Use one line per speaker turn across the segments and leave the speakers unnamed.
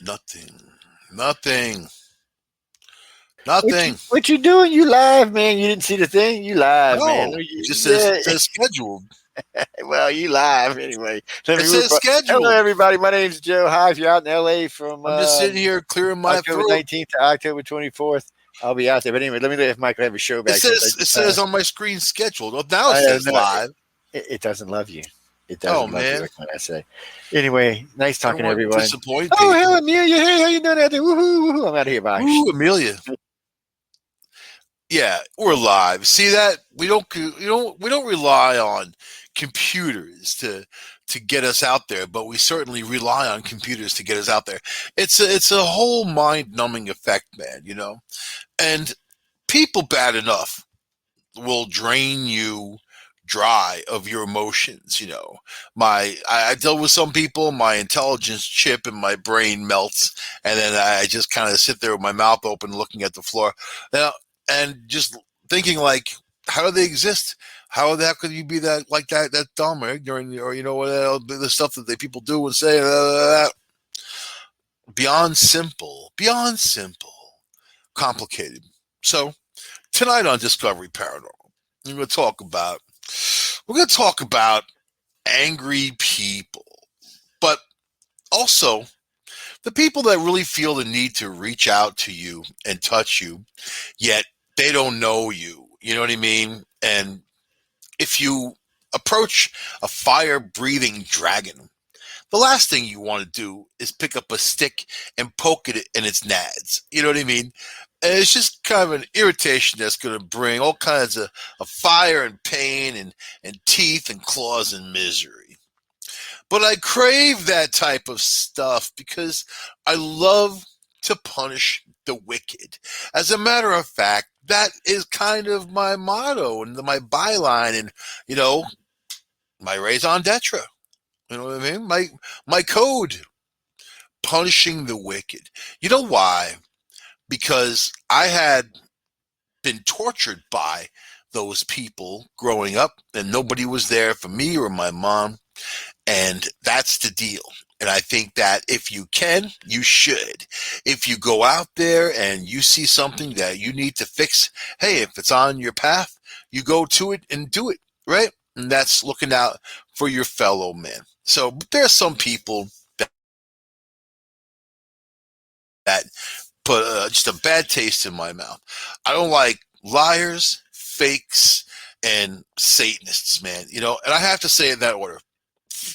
Nothing. Nothing.
What
Nothing.
you doing? You live, man. You didn't see the thing? You live, man.
No. It just
Yeah.
says scheduled.
Well, you live anyway. Let
It
me
says
Hello,
scheduled.
everybody. My name's Joe. Hi, if you're out in LA from
I'm just sitting here clearing my
October
throat.
19th to October 24th, I'll be out there. But anyway, let me know if Michael have a show
It
back since I
says it
just
says on my screen scheduled. Well, now it
I don't
says
know.
live.
It doesn't love you. It
Oh
doesn't love you.
man,
What can I say? Anyway, nice
I don't
talking to
want to
everyone.
disappoint
Oh,
people.
hello, Amelia. Hey, how you doing out there? Woohoo, woohoo. I'm out of here. Bye.
Ooh, Amelia. Yeah, we're live. See that we don't rely on computers to get us out there, but we certainly rely on computers to get us out there. It's a whole mind numbing effect, man. And people bad enough will drain you dry of your emotions. I deal with some people, my intelligence chip in my brain melts, and then I just kind of sit there with my mouth open looking at the floor now, and just thinking like, how do they exist? How the heck could you be that dumb or ignorant, or what the stuff that people do and say, beyond simple, complicated. So tonight on Discovery Paranormal, we're going to talk about we're going to talk about angry people, but also the people that really feel the need to reach out to you and touch you, yet they don't know you. You know what I mean? And if you approach a fire-breathing dragon, the last thing you want to do is pick up a stick and poke it in its nads. You know what I mean? And it's just kind of an irritation that's going to bring all kinds of fire and pain and teeth and claws and misery. But I crave that type of stuff because I love to punish the wicked. As a matter of fact, that is kind of my motto and my byline and, you know, my raison d'etre. You know what I mean? My code, punishing the wicked. You know why? Because I had been tortured by those people growing up, and nobody was there for me or my mom. And that's the deal. And I think that if you can, you should. If you go out there and you see something that you need to fix, hey, if it's on your path, you go to it and do it, right? And that's looking out for your fellow man. So there are some people that put just a bad taste in my mouth. I don't like liars, fakes, and Satanists, man. And I have to say it in that order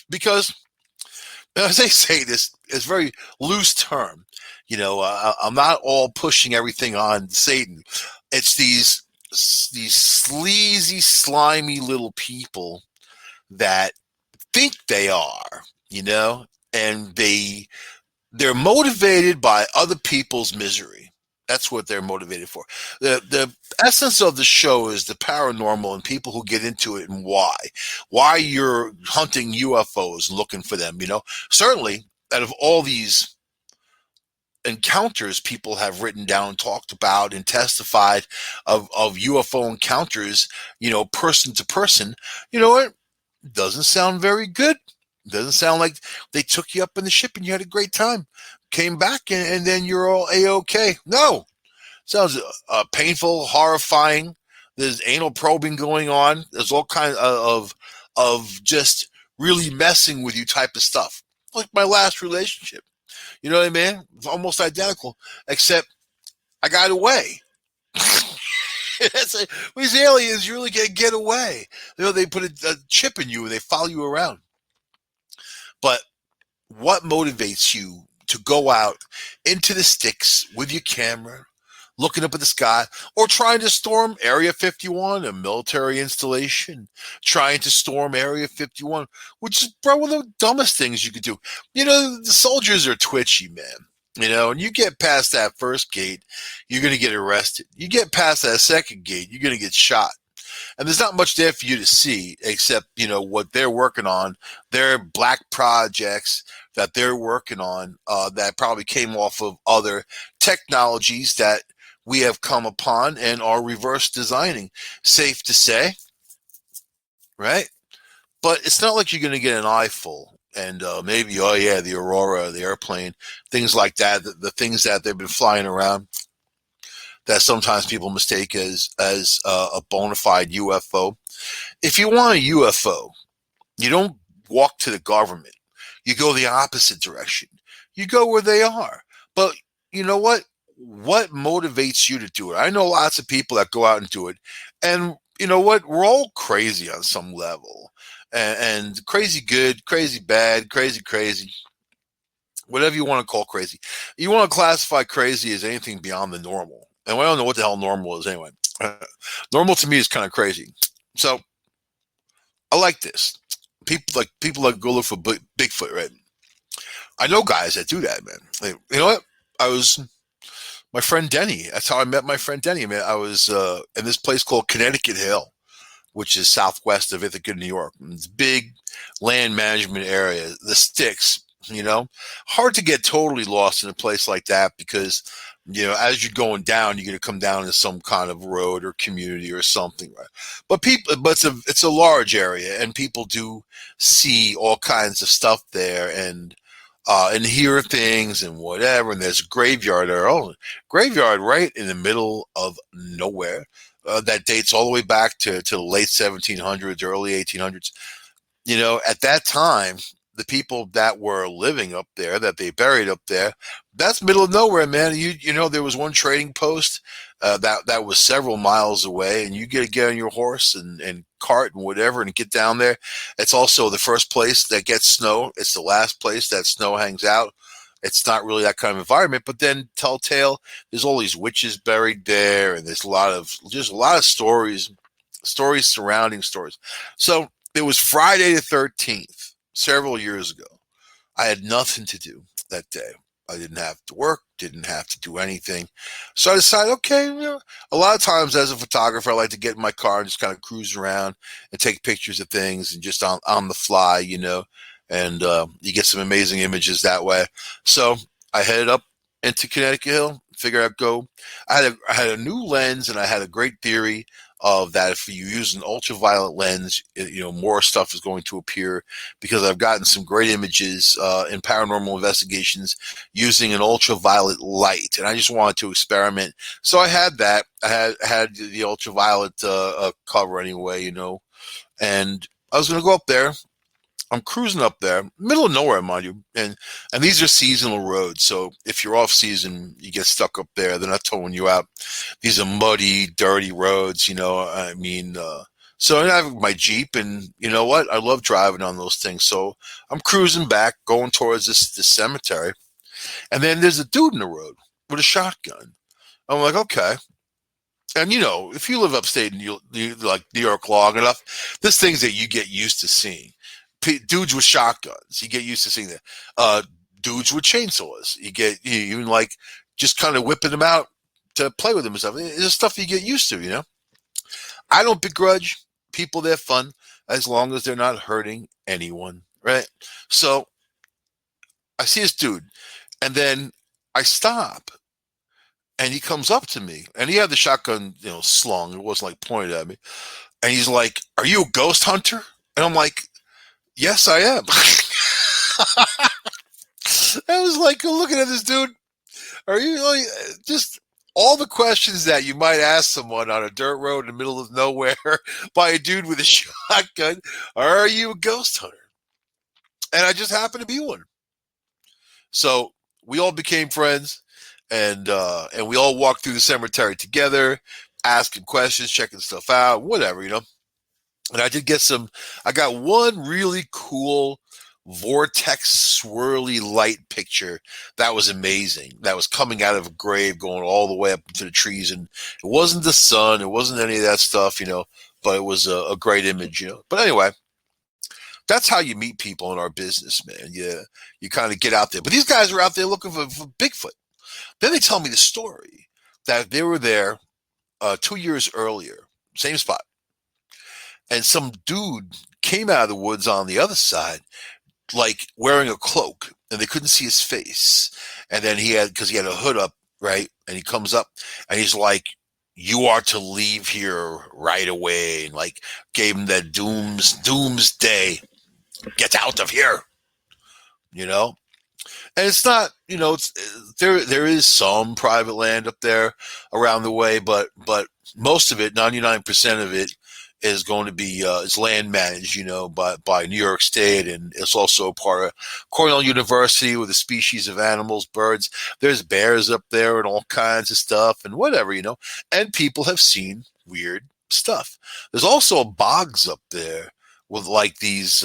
because when I say Satanist, it's a very loose term. I'm not all pushing everything on Satan. It's these sleazy, slimy little people that think they are, and they're motivated by other people's misery. That's what they're motivated for. The essence of the show is the paranormal and people who get into it and why you're hunting UFOs and looking for them. Certainly out of all these encounters people have written down, talked about, and testified of UFO encounters, person to person, you know what? Doesn't sound very good. Doesn't sound like they took you up in the ship and you had a great time. Came back and then you're all A-OK. No. Sounds painful, horrifying. There's anal probing going on. There's all kinds of just really messing with you type of stuff. Like my last relationship. You know what I mean? It's almost identical, except I got away. These aliens, you really can't get away. They put a chip in you and they follow you around. But what motivates you to go out into the sticks with your camera, looking up at the sky, or trying to storm Area 51, a military installation, trying to storm Area 51, which is probably one of the dumbest things you could do. The soldiers are twitchy, man. And you get past that first gate, you're going to get arrested. You get past that second gate, you're going to get shot. And there's not much there for you to see except, what they're working on, their black projects that they're working on that probably came off of other technologies that we have come upon and are reverse designing. Safe to say, right? But it's not like you're going to get an eyeful. and maybe, oh yeah, the Aurora, the airplane, things like that, the things that they've been flying around that sometimes people mistake as a bona fide UFO. If you want a UFO, you don't walk to the government. You go the opposite direction. You go where they are. But you know what? What motivates you to do it? I know lots of people that go out and do it. And you know what? We're all crazy on some level. And crazy good, crazy bad, crazy crazy, whatever you want to call crazy. You want to classify crazy as anything beyond the normal. And I don't know what the hell normal is anyway. Normal to me is kind of crazy. So I like this. People like go look for Bigfoot, right? I know guys that do that, man. Like, you know what? I was my friend Denny. That's how I met my friend Denny, man. I was in this place called Connecticut Hill, which is southwest of Ithaca, New York. It's a big land management area. The sticks, hard to get totally lost in a place like that because, as you're going down, you're going to come down to some kind of road or community or something, right? But it's a large area, and people do see all kinds of stuff there, and hear things and whatever. And there's a graveyard there. Oh, graveyard right in the middle of nowhere. That dates all the way back to the late 1700s, early 1800s. At that time, the people that were living up there, that they buried up there, that's middle of nowhere, man. There was one trading post that was several miles away, and you get on your horse and cart and whatever and get down there. It's also the first place that gets snow. It's the last place that snow hangs out. It's not really that kind of environment, but then telltale, there's all these witches buried there, and there's a lot of stories surrounding stories. So it was Friday the 13th, several years ago. I had nothing to do that day. I didn't have to work, didn't have to do anything. So I decided, okay, a lot of times as a photographer, I like to get in my car and just kind of cruise around and take pictures of things and just on the fly, and you get some amazing images that way. So I headed up into Connecticut Hill, figured I'd go. I had a new lens, and I had a great theory of that if you use an ultraviolet lens, more stuff is going to appear, because I've gotten some great images in paranormal investigations using an ultraviolet light, and I just wanted to experiment. So I had that. I had the ultraviolet cover anyway, and I was going to go up there. I'm cruising up there, middle of nowhere, mind you, and these are seasonal roads. So if you're off season, you get stuck up there. They're not towing you out. These are muddy, dirty roads. So I have my Jeep, and you know what? I love driving on those things. So I'm cruising back, going towards this cemetery, and then there's a dude in the road with a shotgun. I'm like, okay. And if you live upstate and you like New York long enough, there's things that you get used to seeing. Dudes with shotguns, you get used to seeing that. Dudes with chainsaws, you even like just kind of whipping them out to play with them and stuff. It's stuff you get used to, I don't begrudge people their fun as long as they're not hurting anyone, right? So I see this dude, and then I stop, and he comes up to me, and he had the shotgun, slung. It wasn't like pointed at me, and he's like, "Are you a ghost hunter?" And I'm like, "Yes, I am." I was like looking at this dude. Are you like, just all the questions that you might ask someone on a dirt road in the middle of nowhere by a dude with a shotgun? Are you a ghost hunter? And I just happened to be one. So we all became friends, and we all walked through the cemetery together, asking questions, checking stuff out, whatever, And I did get I got one really cool vortex swirly light picture that was amazing. That was coming out of a grave, going all the way up into the trees. And it wasn't the sun, it wasn't any of that stuff, but it was a great image, But anyway, that's how you meet people in our business, man. You kind of get out there. But these guys were out there looking for Bigfoot. Then they tell me the story that they were there 2 years earlier, same spot. And some dude came out of the woods on the other side, like wearing a cloak, and they couldn't see his face. And then because he had a hood up, right? And he comes up, and he's like, "You are to leave here right away," and like gave him that doomsday, "Get out of here." you know. And it's not, it's there is some private land up there around the way, but most of it, 99% of it, is going to be is land managed, by New York State, and it's also part of Cornell University with a species of animals, birds. There's bears up there and all kinds of stuff and whatever, and people have seen weird stuff. There's also bogs up there with like these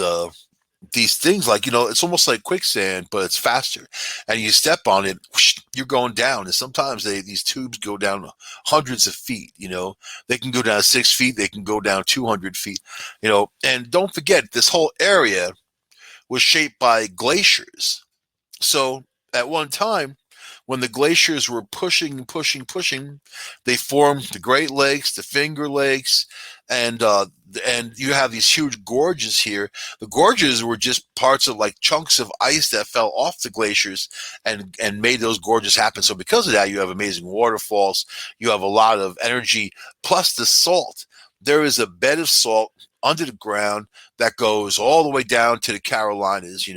things, like, it's almost like quicksand, but it's faster, and you step on it, whoosh, you're going down, and sometimes these tubes go down hundreds of feet. They can go down 6 feet, they can go down 200 feet. And don't forget, this whole area was shaped by glaciers. So at one time, when the glaciers were pushing and pushing, pushing, they formed the Great Lakes, the Finger Lakes, and you have these huge gorges here. The gorges were just parts of like chunks of ice that fell off the glaciers and made those gorges happen. So because of that, you have amazing waterfalls. You have a lot of energy, plus the salt. There is a bed of salt under the ground that goes all the way down to the Carolinas.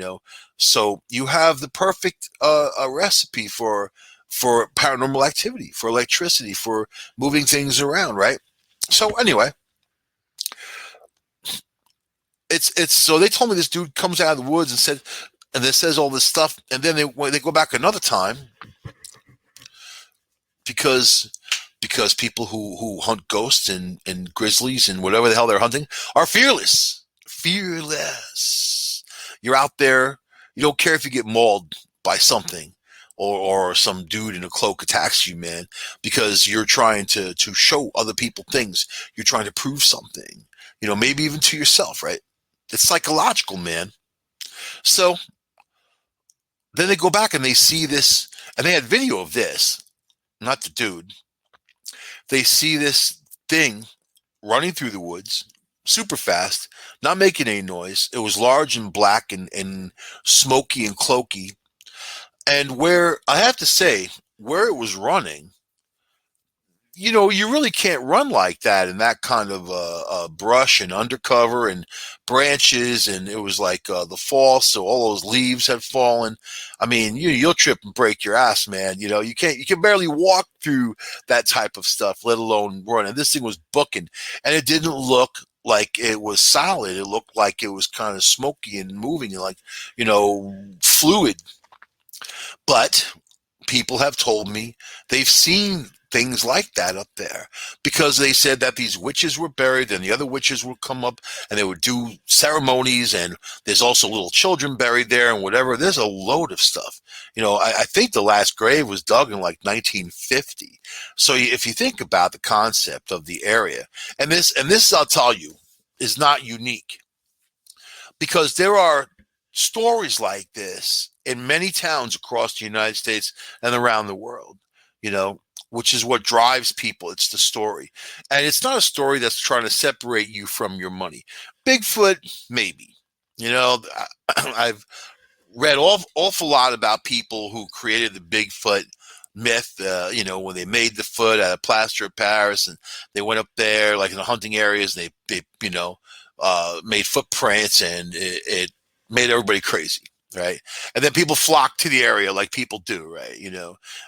So you have the perfect a recipe for paranormal activity, for electricity, for moving things around, right? So anyway, it's so they told me this dude comes out of the woods and this says all this stuff, and then they go back another time because people who hunt ghosts and grizzlies and whatever the hell they're hunting are fearless. Fearless. You're out there. You don't care if you get mauled by something or some dude in a cloak attacks you, man, because you're trying to show other people things. You're trying to prove something, maybe even to yourself, right? It's psychological, man. So then they go back and they see this, and they had video of this, not the dude. They see this thing running through the woods super fast, not making any noise. It was large and black and smoky and cloaky. And where, I have to say, where it was running, you really can't run like that in that kind of brush and undercover and branches. And it was like the fall, so all those leaves had fallen. I mean, you'll trip and break your ass, man. You can barely walk through that type of stuff, let alone run. And this thing was booking, and it didn't look like it was solid. It looked like it was kind of smoky and moving, like, fluid. But people have told me they've seen things like that up there, because they said that these witches were buried and the other witches would come up and they would do ceremonies, and there's also little children buried there and whatever. There's a load of stuff. I think the last grave was dug in like 1950. So if you think about the concept of the area, and this I'll tell you is not unique, because there are stories like this in many towns across the United States and around the world, which is what drives people. It's the story. And it's not a story that's trying to separate you from your money. Bigfoot, maybe. I've read awful lot about people who created the Bigfoot myth, when they made the foot out of plaster of Paris, and they went up there like in the hunting areas, and they made footprints, and it made everybody crazy, right? And then people flock to the area like people do, right?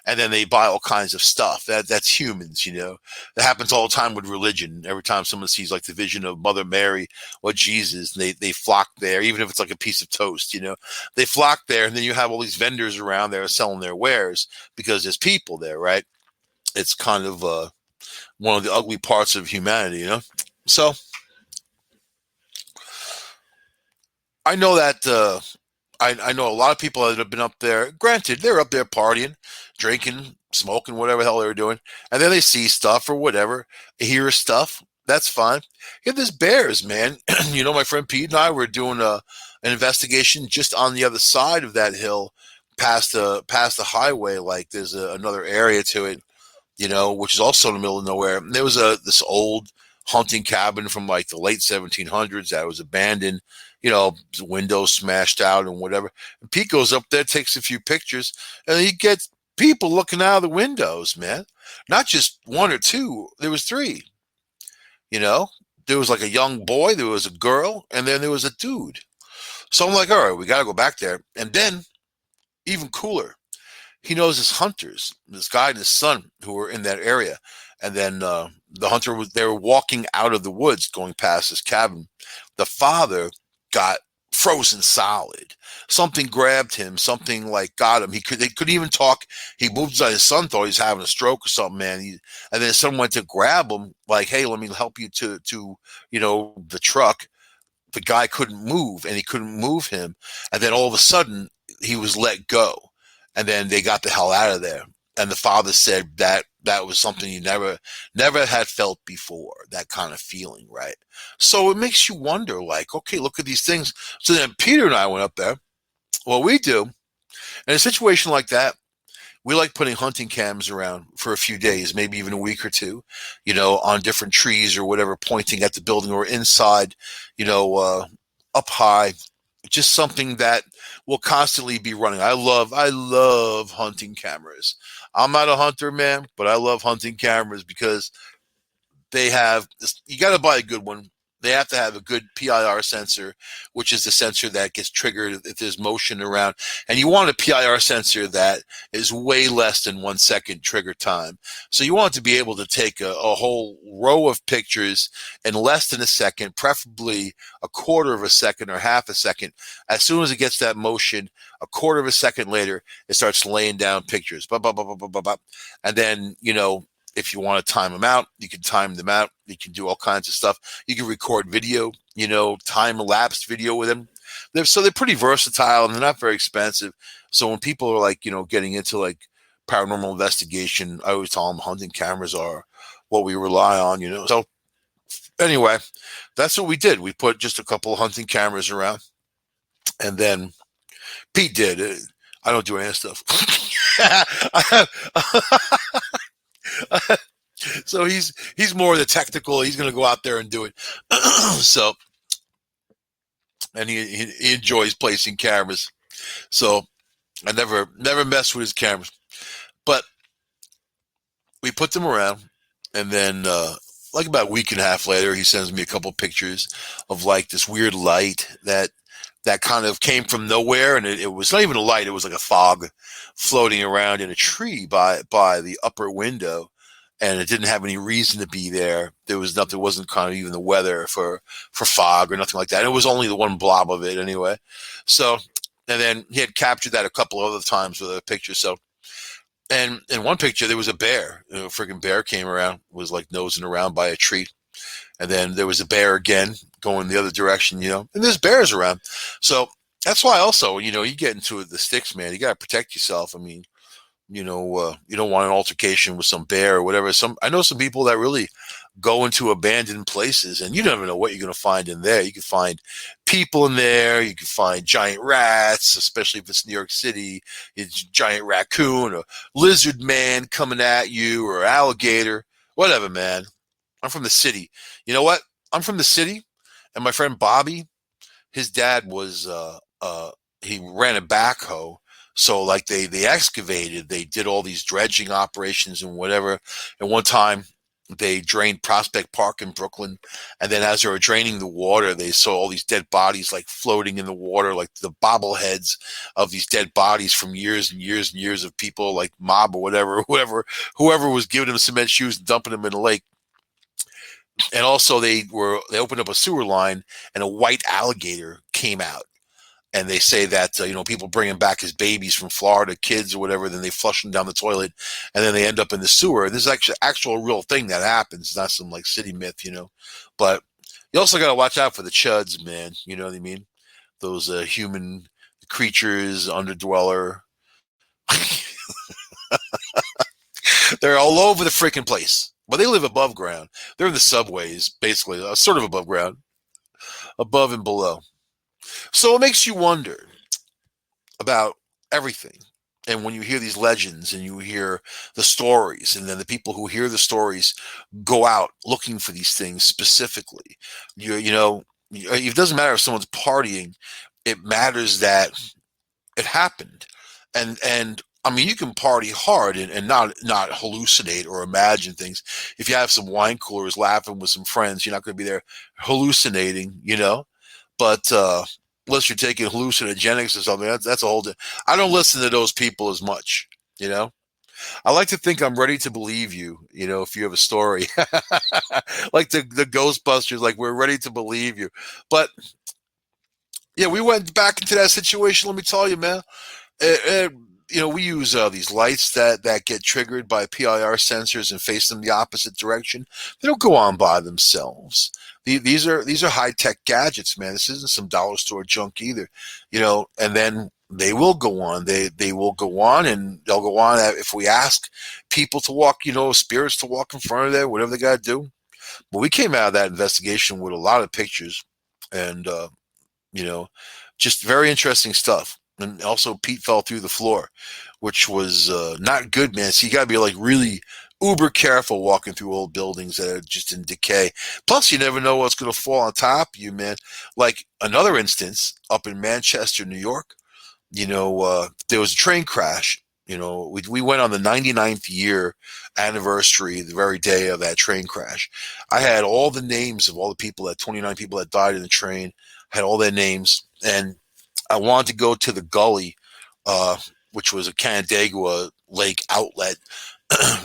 And then they buy all kinds of stuff. That's humans, That happens all the time with religion. Every time someone sees like the vision of Mother Mary or Jesus, they flock there, even if it's like a piece of toast, They flock there, and then you have all these vendors around there selling their wares because there's people there, right? It's kind of one of the ugly parts of humanity, So I know that I know a lot of people that have been up there. Granted, they're up there partying, drinking, smoking, whatever the hell they were doing, and then they see stuff or whatever, hear stuff. That's fine. Yeah, there's bears, man. My friend Pete and I were doing an investigation just on the other side of that hill, past the highway. Like there's another area to it, which is also in the middle of nowhere. And there was this old hunting cabin from like the late 1700s that was abandoned, the windows smashed out and whatever. And Pete goes up there, takes a few pictures, and he gets people looking out of the windows, man. Not just one or two, there was three. There was like a young boy, there was a girl, and then there was a dude. So I'm like, all right, we got to go back there. And then, even cooler, he knows his hunters, this guy and his son who were in that area. And then the hunter was, they were walking out of the woods going past his cabin. The father got frozen solid. Something grabbed him, something like got him. They couldn't even talk. He moved aside. His son thought he was having a stroke or something, man. And then someone went to grab him, like, hey, let me help you to the truck. The guy couldn't move, and he couldn't move him. And then all of a sudden, he was let go. And then they got the hell out of there. And the father said that was something he never had felt before, that kind of feeling, right? So it makes you wonder, like, okay, look at these things. So then Peter and I went up there. What we do in a situation like that, we like putting hunting cams around for a few days, maybe even a week or two, on different trees or whatever, pointing at the building or inside, up high, just something that will constantly be running. I love hunting cameras. I'm not a hunter, man, but I love hunting cameras because they have this, you got to buy a good one. They have to have a good PIR sensor, which is the sensor that gets triggered if there's motion around. And you want a PIR sensor that is way less than 1 second trigger time. So you want to be able to take a whole row of pictures in less than a second, preferably a quarter of a second or half a second. As soon as it gets that motion, a quarter of a second later, it starts laying down pictures. And then, if you want to time them out, you can time them out. You can do all kinds of stuff. You can record video, time-lapse video with them. They're pretty versatile, and they're not very expensive. So when people are like, getting into like paranormal investigation, I always tell them hunting cameras are what we rely on, So anyway, that's what we did. We put just a couple of hunting cameras around, and then Pete did it. I don't do any of that stuff. So he's more the technical. He's going to go out there and do it. So, and he enjoys placing cameras. So I never mess with his cameras. But we put them around, and then like about a week and a half later, he sends me a couple pictures of like this weird light that kind of came from nowhere, and it was not even a light. It was like a fog floating around in a tree by the upper window. And it didn't have any reason to be there. There was nothing. It wasn't kind of even the weather for fog or nothing like that. It was only the one blob of it anyway. So, and then he had captured that a couple of other times with a picture. So, and in one picture there was a bear. A freaking bear came around, was like nosing around by a tree, and then there was a bear again going the other direction. And there's bears around. So that's why also, you get into the sticks, man. You got to protect yourself. I mean, you don't want an altercation with some bear or whatever. I know some people that really go into abandoned places, and you never know what you're going to find in there. You can find people in there. You can find giant rats, especially if it's New York City. It's a giant raccoon or lizard man coming at you, or alligator, whatever, man. I'm from the city. You know what? I'm from the city, and my friend Bobby, his dad was he ran a backhoe. So like they excavated, they did all these dredging operations and whatever. And one time they drained Prospect Park in Brooklyn. And then as they were draining the water, they saw all these dead bodies like floating in the water, like the bobbleheads of these dead bodies from years and years and years of people like mob or whatever, whoever was giving them cement shoes and dumping them in the lake. And also they opened up a sewer line, and a white alligator came out. And they say that, people bringing back his babies from Florida, kids or whatever, then they flush them down the toilet, and then they end up in the sewer. This is actual real thing that happens, not some like city myth, But you also got to watch out for the chuds, man. You know what I mean? Those human creatures, underdweller. They're all over the freaking place. But they live above ground. They're in the subways, basically, sort of above ground, above and below. So it makes you wonder about everything. And when you hear these legends and you hear the stories, and then the people who hear the stories go out looking for these things specifically, it doesn't matter if someone's partying. It matters that it happened. And I mean, you can party hard and not hallucinate or imagine things. If you have some wine coolers laughing with some friends, you're not going to be there hallucinating, But unless you're taking hallucinogenics or something. That's a whole. I don't listen to those people as much. You know, I like to think I'm ready to believe you. You know, if you have a story, like the Ghostbusters, like we're ready to believe you. But yeah, we went back into that situation. Let me tell you, man. You know, we use these lights that get triggered by PIR sensors and face them the opposite direction. They don't go on by themselves. These are high tech gadgets, man. This isn't some dollar store junk either. You know, and then they will go on. They will go on, and they'll go on if we ask people to walk. You know, spirits to walk in front of there, whatever they got to do. But we came out of that investigation with a lot of pictures, and you know, just very interesting stuff. And also, Pete fell through the floor, which was not good, man. So you got to be like really uber careful walking through old buildings that are just in decay. Plus, you never know what's going to fall on top of you, man. Like another instance up in Manchester, New York, you know, there was a train crash. You know, we went on the 99th year anniversary, the very day of that train crash. I had all the names of all the people, that 29 people that died in the train, had all their names. And I wanted to go to the gully, which was a Canandaigua Lake outlet,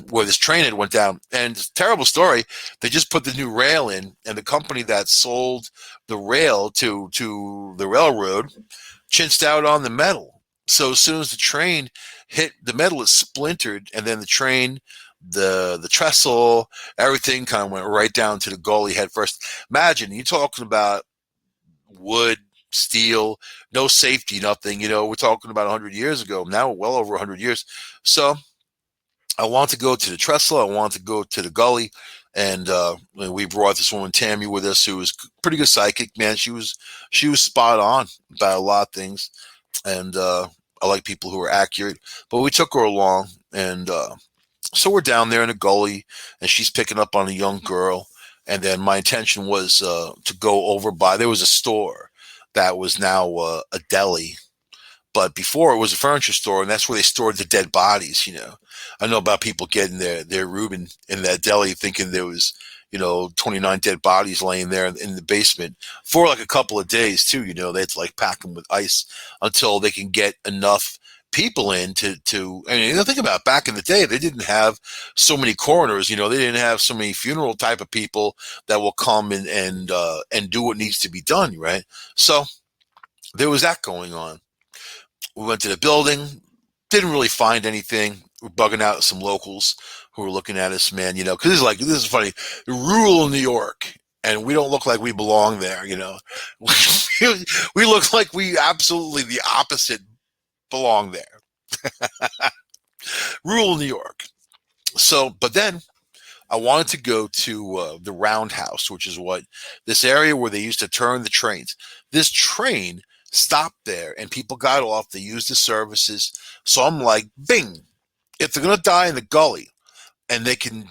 where this train had went down. And it's a terrible story. They just put the new rail in, and the company that sold the rail to the railroad chinched out on the metal. So as soon as the train hit the metal, it splintered, and then the train, the trestle, everything kind of went right down to the gully head first. Imagine you're talking about wood, steel, no safety, nothing. You know, we're talking about 100 years ago. Now, well over 100 years. So I want to go to the trestle. I want to go to the gully. And we brought this woman Tammy with us, who was pretty good psychic, man. She was spot on about a lot of things, and I like people who are accurate. But we took her along, and so we're down there in the gully, and she's picking up on a young girl. And then my intention was to go over by. There was a store that was now a deli, but before it was a furniture store, and that's where they stored the dead bodies. You know, I know about people getting their Reuben in that deli, thinking there was 29 dead bodies laying there in the basement for like a couple of days too. You know, they had to like pack them with ice until they can get enough people in to. And you know, think about it, back in the day, they didn't have so many coroners. You know, they didn't have so many funeral type of people that will come and do what needs to be done, right? So there was that going on. We went to the building, didn't really find anything. We're bugging out some locals who were looking at us, man, because it's like, this is funny. Rural New York, and we don't look like we belong there, we look like we absolutely the opposite belong there. Rural New York. So, but then I wanted to go to the Roundhouse, which is this area where they used to turn the trains. This train stopped there, and people got off. They used the services. So I'm like, bing! If they're gonna die in the gully, and they can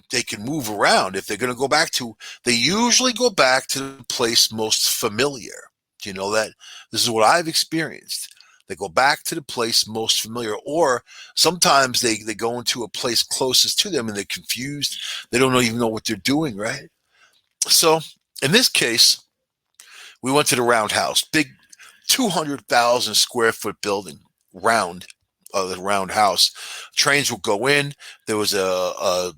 move around, if they're gonna go back to, they usually go back to the place most familiar. Do you know that? This is what I've experienced. They go back to the place most familiar, or sometimes they go into a place closest to them and they're confused. They don't even know what they're doing, right? So in this case, we went to the Roundhouse, big 200,000 square foot building, the Roundhouse. Trains would go in. There was a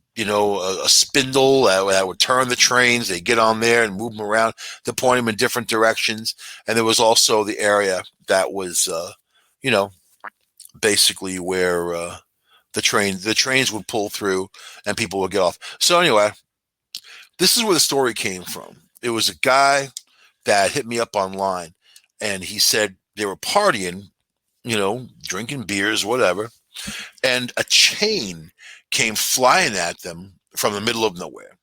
spindle that would turn the trains. They get on there and move them around to point them in different directions. And there was also the area that was, basically where the trains would pull through and people would get off. So anyway, this is where the story came from. It was a guy that hit me up online, and he said they were partying, drinking beers, whatever, and a chain came flying at them from the middle of nowhere,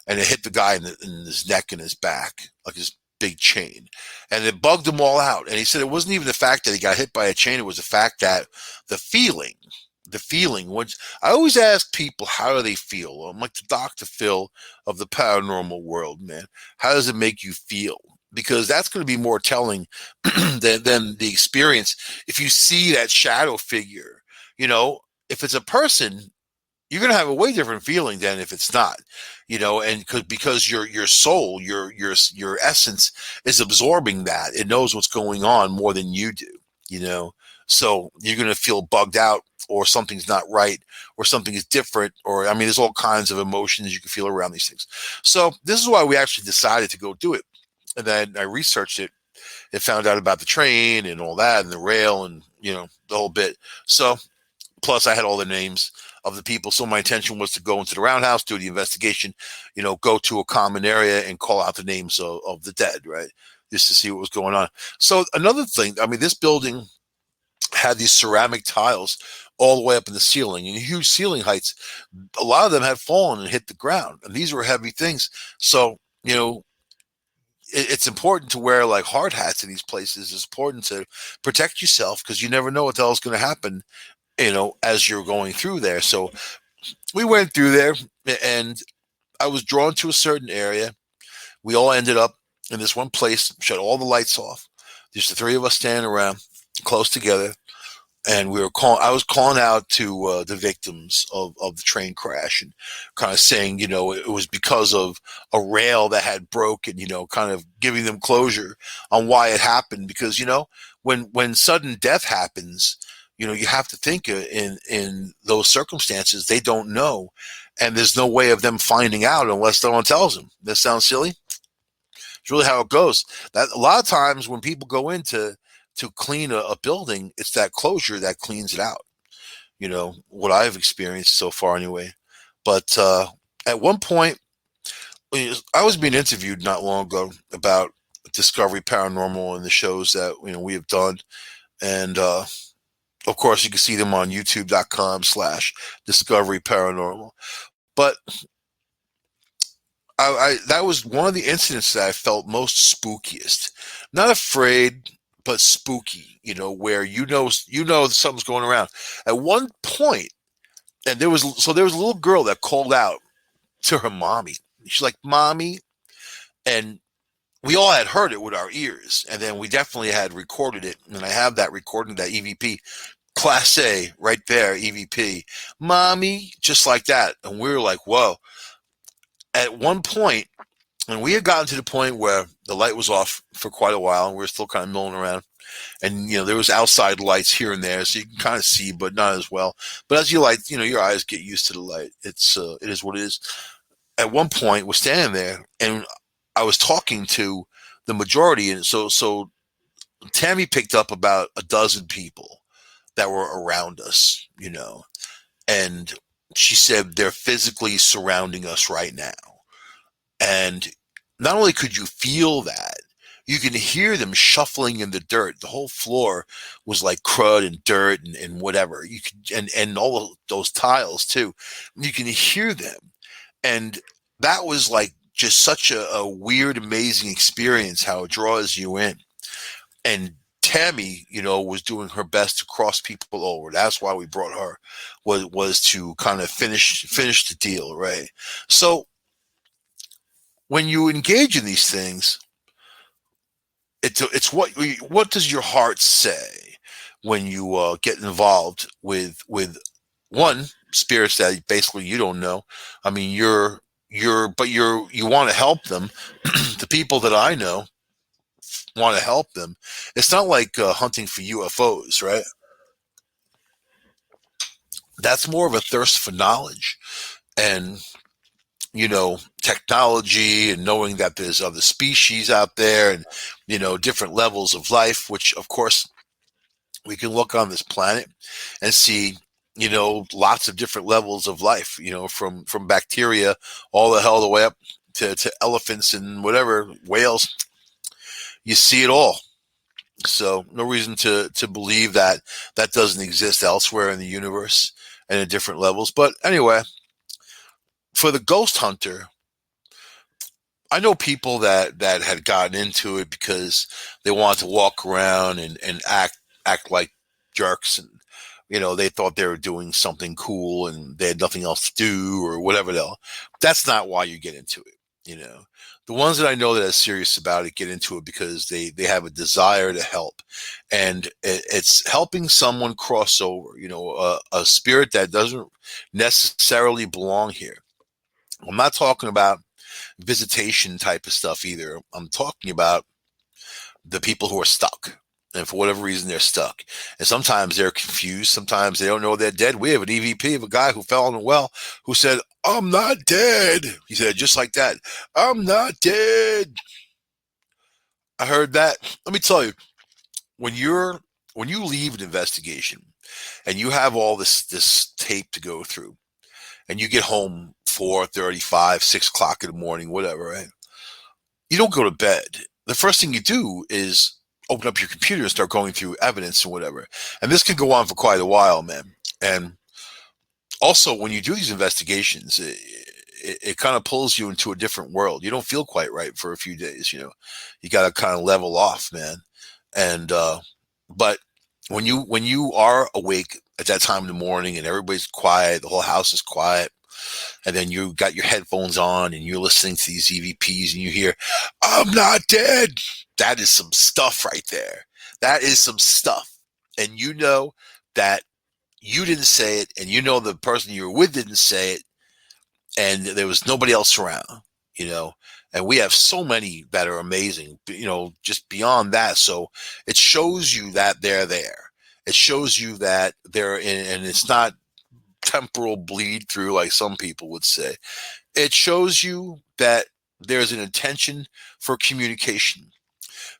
and it hit the guy in his neck and his back, like his big chain, and it bugged them all out. And he said it wasn't even the fact that he got hit by a chain; it was the fact that the feeling. Which I always ask people, how do they feel? I'm like the Dr. Phil of the paranormal world, man. How does it make you feel? Because that's going to be more telling than the experience. If you see that shadow figure, if it's a person, you're going to have a way different feeling than if it's not, and because your soul, your essence is absorbing that. It knows what's going on more than you do, you know. So you're going to feel bugged out, or something's not right, or something is different, or I mean, there's all kinds of emotions you can feel around these things. So this is why we actually decided to go do it. And then I researched it and found out about the train and all that, and the rail, and the whole bit. So plus I had all the names of the people. So my intention was to go into the roundhouse, do the investigation, go to a common area and call out the names of the dead, right? Just to see what was going on. So another thing, I mean, this building had these ceramic tiles all the way up in the ceiling, and huge ceiling heights. A lot of them had fallen and hit the ground, and these were heavy things. So, it's important to wear like hard hats in these places. It's important to protect yourself, because you never know what the hell is going to happen, as you're going through there. So we went through there, and I was drawn to a certain area. We all ended up in this one place, shut all the lights off. Just the three of us standing around close together. And I was calling out to the victims of the train crash, and kind of saying, it was because of a rail that had broken, kind of giving them closure on why it happened. Because, when sudden death happens, you have to think in those circumstances, they don't know. And there's no way of them finding out unless someone tells them. That sounds silly. It's really how it goes. That a lot of times when people go into to clean a building, it's that closure that cleans it out. What I've experienced so far anyway. But at one point, I was being interviewed not long ago about Discovery Paranormal and the shows that we have done. And of course, you can see them on youtube.com/Discovery Paranormal. But that was one of the incidents that I felt most spookiest. Not afraid, but spooky, where something's going around. At one point, and there was a little girl that called out to her mommy. She's like, "Mommy," and we all had heard it with our ears, and then we definitely had recorded it, and I have that recording, that EVP, Class A, right there, EVP, "Mommy," just like that, and we were like, "Whoa!" At one point, and we had gotten to the point where the light was off for quite a while, and we were still kind of milling around. And, there was outside lights here and there, so you can kind of see, but not as well. But as you light, your eyes get used to the light. It is what it is. At one point, we're standing there, and I was talking to the majority. And so Tammy picked up about a dozen people that were around us, and she said they're physically surrounding us right now. And not only could you feel that, you can hear them shuffling in the dirt. The whole floor was like crud and dirt and whatever. You could, and all of those tiles too. You can hear them. And that was like just such a weird, amazing experience, how it draws you in. And Tammy, was doing her best to cross people over. That's why we brought her, was to kind of finish the deal, right? So when you engage in these things, it's what does your heart say when you get involved with one, spirits that basically you don't know. I mean, you want to help them. The people that I know want to help them. It's not like hunting for UFOs, right? That's more of a thirst for knowledge and technology, and knowing that there's other species out there, and different levels of life, which of course we can look on this planet and see lots of different levels of life, from bacteria all the way up to elephants and whatever, whales. You see it all. So no reason to believe that doesn't exist elsewhere in the universe and at different levels. But anyway, for the ghost hunter, I know people that had gotten into it because they wanted to walk around and act like jerks, and they thought they were doing something cool and they had nothing else to do or whatever the hell. That's not why you get into it. You know, the ones that I know that are serious about it get into it because they have a desire to help, and it's helping someone cross over. You know, a spirit that doesn't necessarily belong here. I'm not talking about visitation type of stuff either. I'm talking about the people who are stuck. And for whatever reason, they're stuck. And sometimes they're confused. Sometimes they don't know they're dead. We have an EVP of a guy who fell in a well who said, "I'm not dead." He said, just like that, "I'm not dead." I heard that. Let me tell you, when you leave an investigation and you have all this tape to go through, and you get home 4:35, 6 o'clock in the morning, whatever, right? You don't go to bed. The first thing you do is open up your computer and start going through evidence and whatever. And this can go on for quite a while, man. And also, when you do these investigations, it kind of pulls you into a different world. You don't feel quite right for a few days. You got to kind of level off, man. And but when you are awake at that time in the morning and everybody's quiet, the whole house is quiet, and then you got your headphones on and you're listening to these EVPs and you hear, "I'm not dead." That is some stuff right there. That is some stuff. And you know that you didn't say it, and you know the person you were with didn't say it, and there was nobody else around, you know. And we have so many that are amazing, just beyond that. So it shows you that they're there. It shows you that they're in, and it's not temporal bleed through like some people would say. It shows you that there's an intention for communication,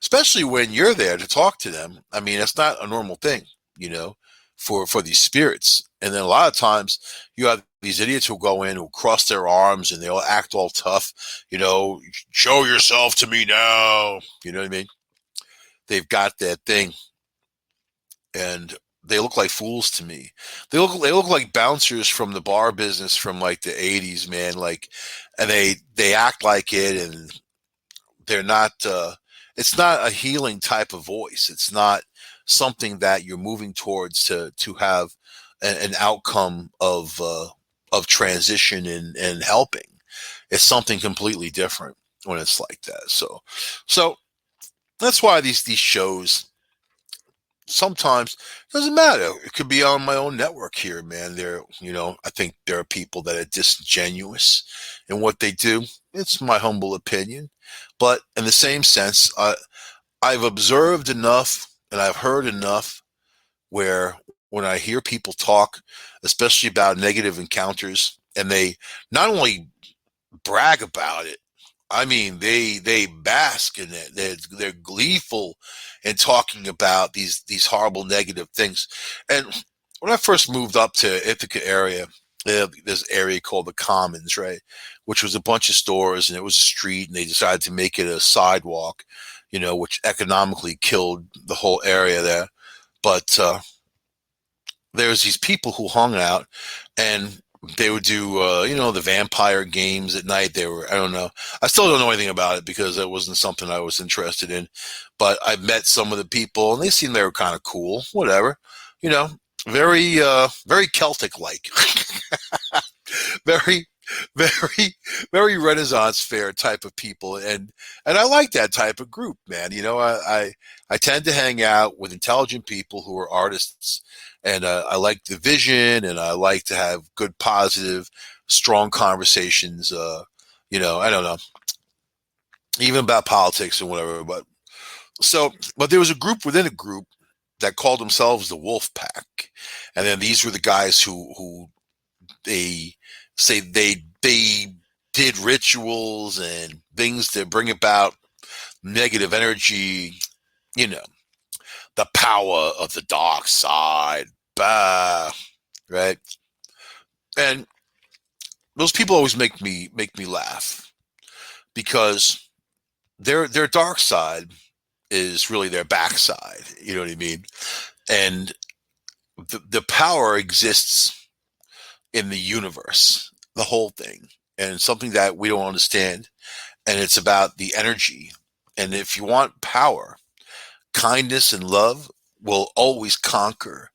especially when you're there to talk to them. I mean, that's not a normal thing, you know, for these spirits. And then a lot of times you have these idiots who go in, who cross their arms, and they'll act all tough, "Show yourself to me now." You know what I mean? They've got that thing, and they look like fools to me. They look like bouncers from the bar business from like the '80s, man. Like, and they act like it, and they're not. It's not a healing type of voice. It's not something that you're moving towards to have an outcome of transition and helping. It's something completely different when it's like that. So that's why these shows sometimes doesn't matter. It could be on my own network here, man. I think there are people that are disingenuous in what they do. It's my humble opinion, but in the same sense, I've observed enough and I've heard enough where when I hear people talk, especially about negative encounters, and they not only brag about it, I mean, they bask in it. They're gleeful in talking about these horrible negative things. And when I first moved up to Ithaca area, this area called the Commons, right, which was a bunch of stores and it was a street, and they decided to make it a sidewalk, which economically killed the whole area there. But there's these people who hung out, and they would do, the vampire games at night. I don't know. I still don't know anything about it because it wasn't something I was interested in. But I met some of the people, and they seemed they were kind of cool. Whatever, you know, very, very Celtic-like, very, very, very Renaissance fair type of people, and I like that type of group, man. I tend to hang out with intelligent people who are artists, and I like the vision, and I like to have good, positive, strong conversations. I don't know, even about politics and whatever. But there was a group within a group that called themselves the Wolf Pack, and then these were the guys who they say they did rituals and things to bring about negative energy. You know, the power of the dark side. Bah, right? And those people always make me laugh because their dark side is really their backside. You know what I mean? And the power exists in the universe, the whole thing, and something that we don't understand. And it's about the energy. And if you want power, kindness and love will always conquer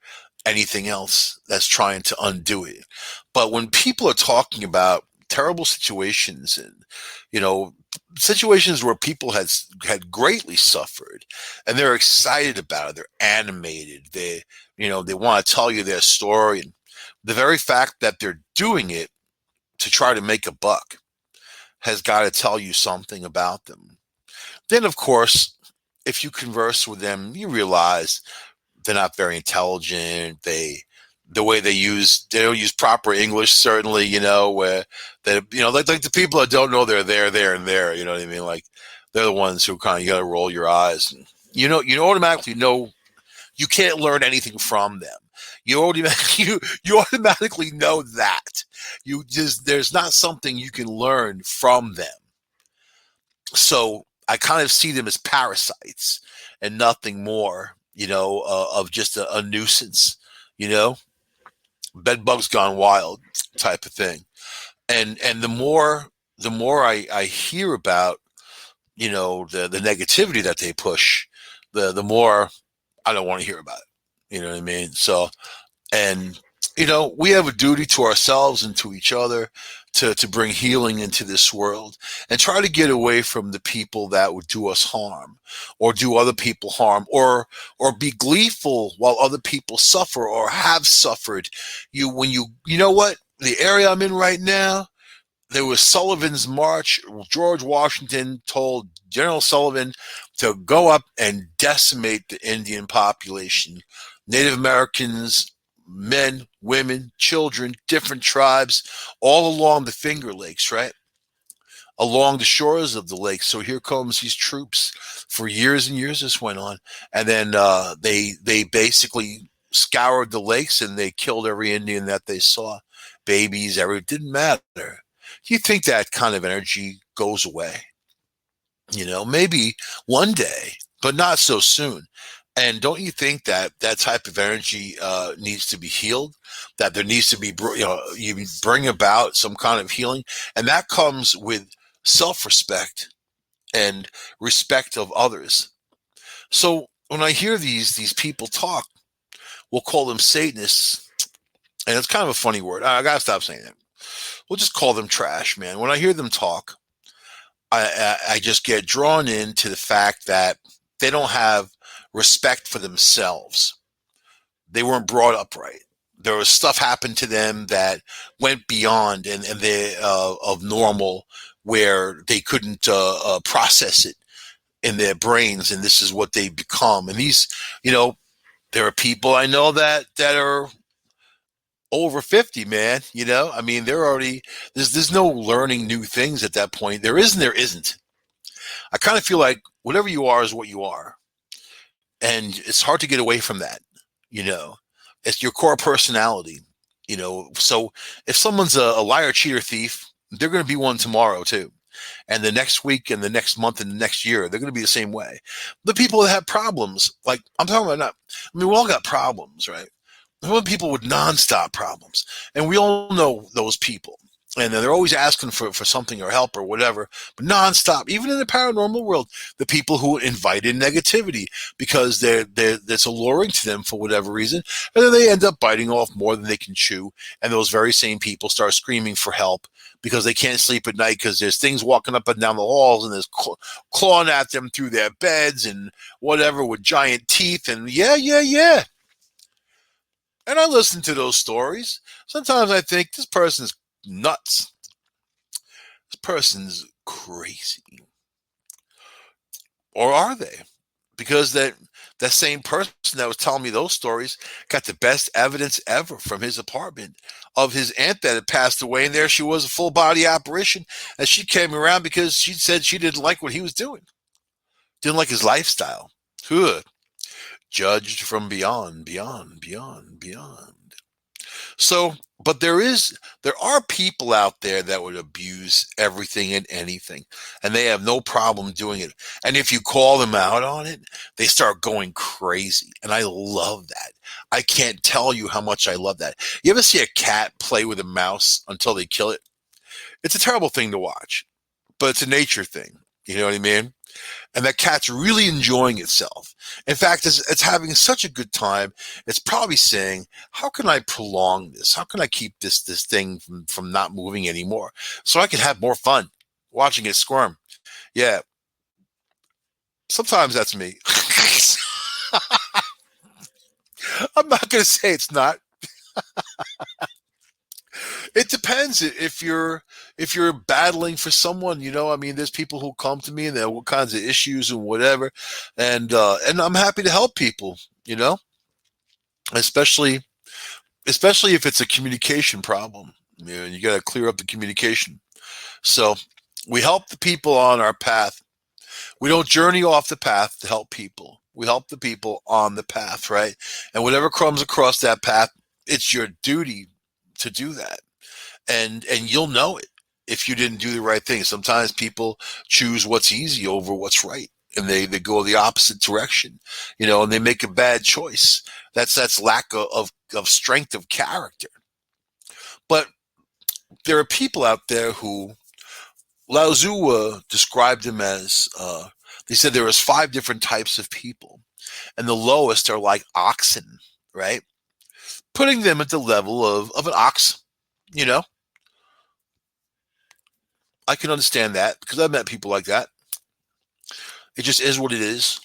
anything else that's trying to undo it. But when people are talking about terrible situations, and you know, situations where people had greatly suffered, and they're excited about it. They're animated. They want to tell you their story, and the very fact that they're doing it to try to make a buck has got to tell you something about them. Then, of course, if you converse with them, you realize they're not very intelligent. The way they don't use proper English, certainly, where like the people that don't know they're there and there, you know what I mean? Like they're the ones who kind of, you got to roll your eyes, and you automatically know you can't learn anything from them. You automatically know that there's not something you can learn from them. So I kind of see them as parasites and nothing more, of just a nuisance, you know, bed bugs gone wild type of thing. And the more I hear about, the negativity that they push, the more I don't want to hear about it. You know what I mean? So, and we have a duty to ourselves and to each other to bring healing into this world and try to get away from the people that would do us harm or do other people harm or be gleeful while other people suffer or have suffered. You know what? The area I'm in right now, there was Sullivan's March. George Washington told General Sullivan to go up and decimate the Indian population. Native Americans, men, women, children, different tribes, all along the Finger Lakes, right? Along the shores of the lake. So here comes these troops. For years and years this went on. And then they basically scoured the lakes and they killed every Indian that they saw. Babies, it didn't matter. You think that kind of energy goes away? Maybe one day, but not so soon. And don't you think that that type of energy needs to be healed? That there needs to be, you bring about some kind of healing, and that comes with self-respect and respect of others. So when I hear these people talk, we'll call them Satanists, and it's kind of a funny word. I gotta stop saying that. We'll just call them trash, man. When I hear them talk, I just get drawn into the fact that they don't have respect for themselves. They weren't brought up right. There was stuff happened to them that went beyond and they of normal, where they couldn't process it in their brains, and this is what they become. And these, there are people I know that are over 50, man. I mean, they're already, there's no learning new things at that point. There isn't. I kind of feel like whatever you are is what you are. And it's hard to get away from that. It's your core personality. So if someone's a liar, cheater, thief, they're going to be one tomorrow too. And the next week and the next month and the next year, they're going to be the same way. The people that have problems, like I'm talking about, we all got problems, right? There are people with nonstop problems, and we all know those people. And they're always asking for something or help or whatever, but nonstop. Even in the paranormal world, the people who invite in negativity because that's alluring to them for whatever reason, and then they end up biting off more than they can chew. And those very same people start screaming for help because they can't sleep at night because there's things walking up and down the halls and there's clawing at them through their beds and whatever with giant teeth and yeah. And I listen to those stories. Sometimes I think this person's nuts. This person's crazy. Or are they? Because that same person that was telling me those stories got the best evidence ever from his apartment of his aunt that had passed away, and there she was, a full body apparition, and she came around because she said she didn't like what he was doing. Didn't like his lifestyle. Good. Judged from beyond. So, but there are people out there that would abuse everything and anything, and they have no problem doing it. And if you call them out on it, they start going crazy. And I love that. I can't tell you how much I love that. You ever see a cat play with a mouse until they kill it? It's a terrible thing to watch, but it's a nature thing. You know what I mean? and that cat's really enjoying itself. In fact, it's having such a good time. It's probably saying, "How can I prolong this? How can I keep this thing from not moving anymore, so I can have more fun watching it squirm?" Yeah, sometimes that's me. I'm not going to say it's not. It depends if you're battling for someone. I mean, there's people who come to me and they have all kinds of issues and whatever, and I'm happy to help people. You know, especially especially if it's a communication problem. You got to clear up the communication. So we help the people on our path. We don't journey off the path to help people. We help the people on the path, right? And whatever comes across that path, it's your duty to do that. And you'll know it if you didn't do the right thing. Sometimes people choose what's easy over what's right, and they go the opposite direction, and they make a bad choice. That's lack of strength of character. But there are people out there who Lao Tzu described them as, they said there was 5 different types of people, and the lowest are like oxen, right? Putting them at the level of an ox, you know. I can understand that because I've met people like that. It just is what it is.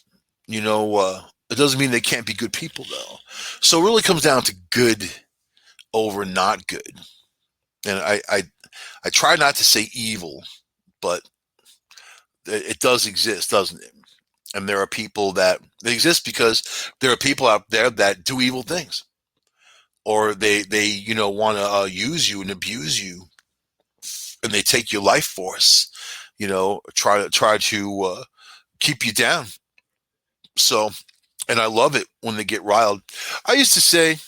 It doesn't mean they can't be good people, though. So it really comes down to good over not good. And I try not to say evil, but it does exist, doesn't it? And there are people that they exist because there are people out there that do evil things, or they want to use you and abuse you, and they take your life force, try to keep you down. So, and I love it when they get riled. I used to say,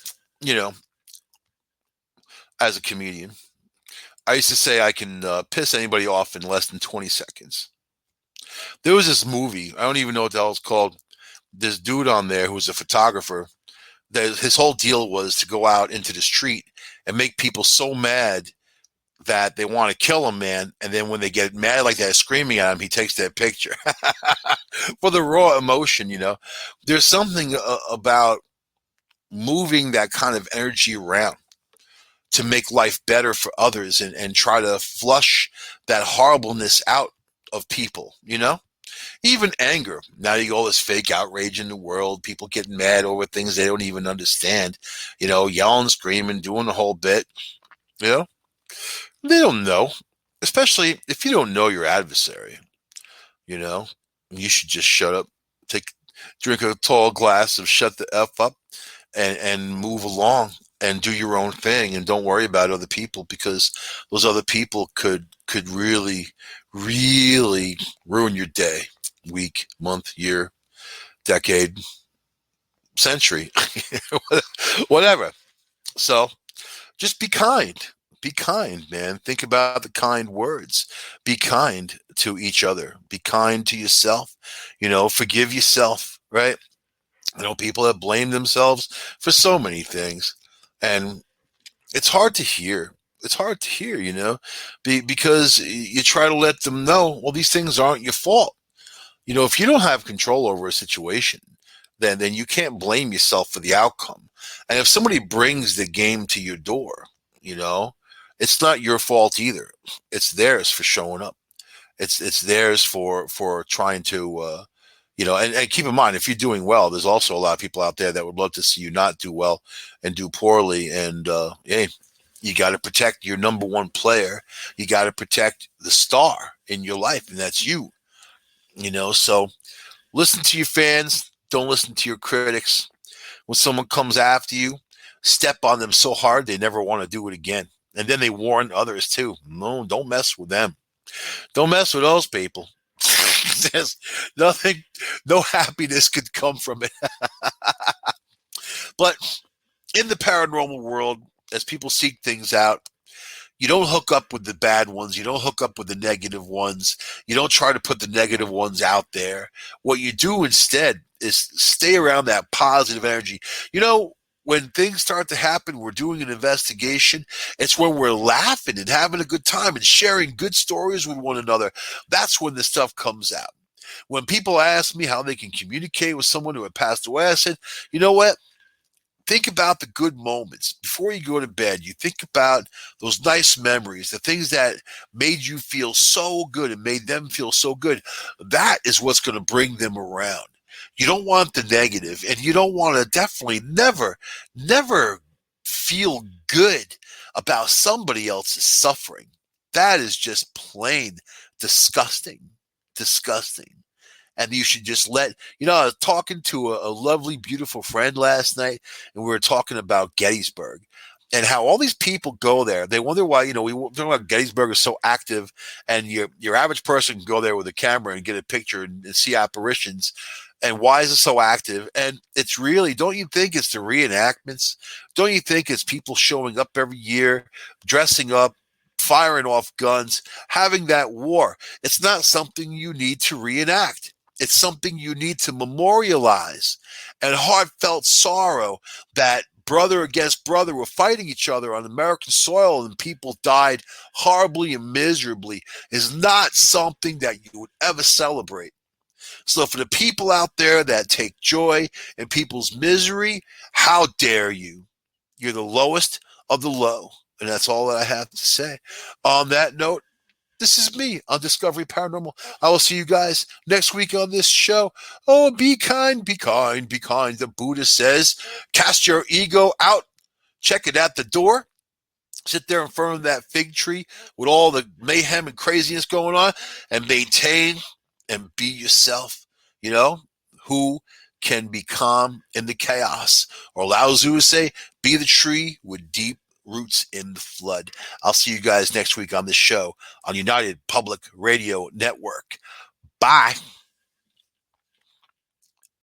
you know, as a comedian, I used to say I can piss anybody off in less than 20 seconds. There was this movie, I don't even know what the hell it's called. This dude on there who was a photographer, that his whole deal was to go out into the street and make people so mad that they want to kill him, man. And then when they get mad like that, screaming at him, he takes that picture for the raw emotion. There's something about moving that kind of energy around to make life better for others, and try to flush that horribleness out of people, even anger. Now you got all this fake outrage in the world, people getting mad over things they don't even understand, yelling, screaming, doing the whole bit, they don't know, especially if you don't know your adversary, you should just shut up, drink a tall glass of shut the F up, and move along and do your own thing, and don't worry about other people, because those other people could really, really ruin your day, week, month, year, decade, century, whatever. So just be kind. Be kind, man. Think about the kind words. Be kind to each other. Be kind to yourself. Forgive yourself, right? People that blame themselves for so many things. And it's hard to hear. It's hard to hear, because you try to let them know, well, these things aren't your fault. If you don't have control over a situation, then you can't blame yourself for the outcome. And if somebody brings the game to your door, it's not your fault either. It's theirs for showing up. It's theirs for trying to, and keep in mind, if you're doing well, there's also a lot of people out there that would love to see you not do well and do poorly. And hey, you got to protect your number one player. You got to protect the star in your life, and that's you. So listen to your fans. Don't listen to your critics. When someone comes after you, step on them so hard they never want to do it again. And then they warn others too. No, don't mess with them. Don't mess with those people. There's nothing, no happiness could come from it. But in the paranormal world, as people seek things out, you don't hook up with the bad ones. You don't hook up with the negative ones. You don't try to put the negative ones out there. What you do instead is stay around that positive energy. When things start to happen, we're doing an investigation. It's when we're laughing and having a good time and sharing good stories with one another. That's when the stuff comes out. When people ask me how they can communicate with someone who had passed away, I said, you know what? Think about the good moments before you go to bed. You think about those nice memories, the things that made you feel so good and made them feel so good. That is what's going to bring them around. You don't want the negative, and you don't want to definitely never feel good about somebody else's suffering. That is just plain disgusting. Disgusting. And you should just I was talking to a lovely, beautiful friend last night, and we were talking about Gettysburg and how all these people go there. They wonder why, we talk about Gettysburg is so active, and your average person can go there with a camera and get a picture and see apparitions. And why is it so active? And it's really, don't you think it's the reenactments? Don't you think it's people showing up every year, dressing up, firing off guns, having that war? It's not something you need to reenact. It's something you need to memorialize, and heartfelt sorrow that brother against brother were fighting each other on American soil and people died horribly and miserably is not something that you would ever celebrate. So for the people out there that take joy in people's misery, how dare you? You're the lowest of the low. And that's all that I have to say. On that note, this is me on Discovery Paranormal. I will see you guys next week on this show. Oh, be kind, be kind, be kind. The Buddha says, cast your ego out, check it at the door. Sit there in front of that fig tree with all the mayhem and craziness going on and maintain and be yourself. Who can be calm in the chaos? Or Lao Tzu would say, be the tree with deep roots in the flood. I'll see you guys next week on this show on United Public Radio Network. Bye.